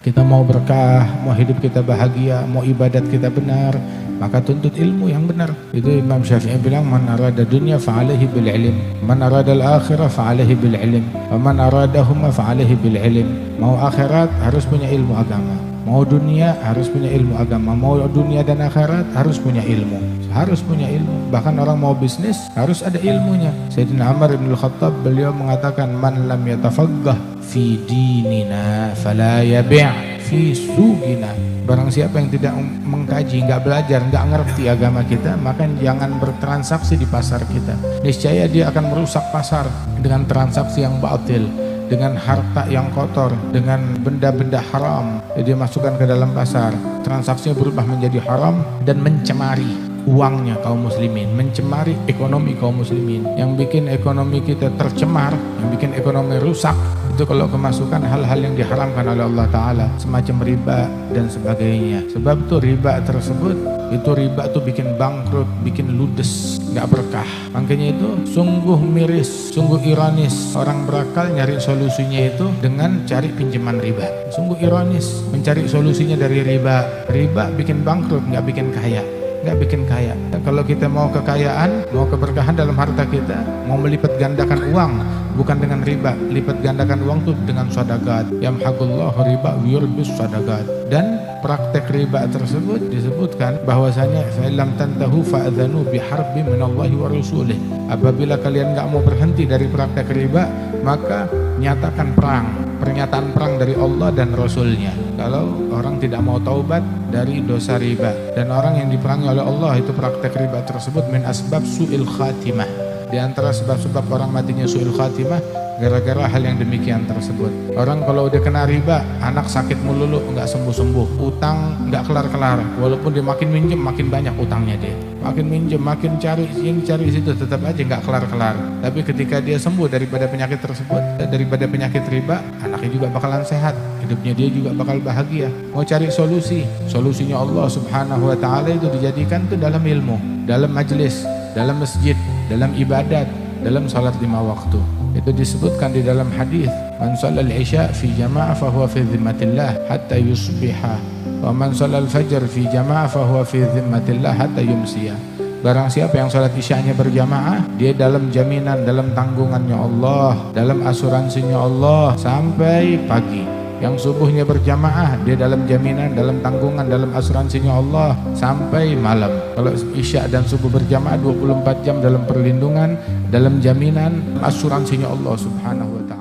Kita mau berkah, mau hidup kita bahagia, mau ibadat kita benar, maka tuntut ilmu yang benar. Itu Imam Syafi'i bilang, man arada dunya fa'alaihi bil ilm, man arada al-akhirah fa'alaihi bil ilm, wa man aradahuma fa'alaihi bil ilm. Mau akhirat harus punya ilmu agama, mau dunia harus punya ilmu agama, mau dunia dan akhirat harus punya ilmu. Harus punya ilmu. Bahkan orang mau bisnis harus ada ilmunya. Sayyidina Umar bin Khattab beliau mengatakan, man lam yatafaqqah fi dinina fala yabi' fi suqina. Barang siapa yang tidak mengkaji, enggak belajar, enggak ngerti agama kita, maka jangan bertransaksi di pasar kita. Niscaya dia akan merusak pasar dengan transaksi yang batil, dengan harta yang kotor, dengan benda-benda haram. Dia masukkan ke dalam pasar, transaksinya berubah menjadi haram dan mencemari uangnya kaum muslimin, mencemari ekonomi kaum muslimin. Yang bikin ekonomi kita tercemar, yang bikin ekonomi rusak, itu kalau kemasukan hal-hal yang diharamkan oleh Allah Ta'ala, semacam riba dan sebagainya. Sebab itu riba tersebut, itu riba itu bikin bangkrut, bikin ludes, gak berkah. Makanya itu sungguh miris, sungguh ironis orang berakal nyari solusinya itu dengan cari pinjaman riba. Sungguh ironis mencari solusinya dari riba. Riba bikin bangkrut, gak bikin kaya. Nggak bikin kaya. Kalau kita mau kekayaan, mau keberkahan dalam harta kita, mau melipat gandakan uang, bukan dengan riba. Lipat gandakan uang itu dengan sadagat. Yamhaqullahu riba wa yurbis sadagat. Dan praktek riba tersebut disebutkan bahwasanya fa'ilam tantahu fa'adhanu biharbi minallahi wa rasulih. Apabila kalian nggak mau berhenti dari praktek riba, maka nyatakan perang, pernyataan perang dari Allah dan Rasulnya. Kalau orang tidak mau taubat dari dosa riba, dan orang yang diperangi oleh Allah itu praktek riba tersebut min asbab su'il khatimah. Di antara sebab-sebab orang matinya su'il khatimah gara-gara hal yang demikian tersebut. Orang kalau udah kena riba, anak sakit melulu, nggak sembuh-sembuh, utang nggak kelar-kelar, walaupun dia makin minjem makin banyak utangnya dia, makin minjem makin cari yang cari situ, tetap aja nggak kelar-kelar. Tapi ketika dia sembuh daripada penyakit tersebut, daripada penyakit riba, anaknya juga bakalan sehat, hidupnya dia juga bakal bahagia. Mau cari solusi, solusinya Allah Subhanahu wa Ta'ala itu dijadikan tuh dalam ilmu, dalam majlis, dalam masjid, dalam ibadat, dalam salat 5 waktu. Itu disebutkan di dalam hadis, man shallal isya fi jama'ah fa huwa fi dhimmatillah hatta yusbiha, wa man shallal fajr fi jama'ah fa huwa fi dhimmatillah hatta yumsiya. Barang siapa yang salat isyanya berjamaah, dia dalam jaminan, dalam tanggungannya Allah, dalam asuransinya Allah sampai pagi. Yang subuhnya berjamaah, dia dalam jaminan, dalam tanggungan, dalam asuransinya Allah sampai malam. Kalau isya dan subuh berjamaah 24 jam dalam perlindungan, dalam jaminan, asuransinya Allah Subhanahu wa Ta'ala.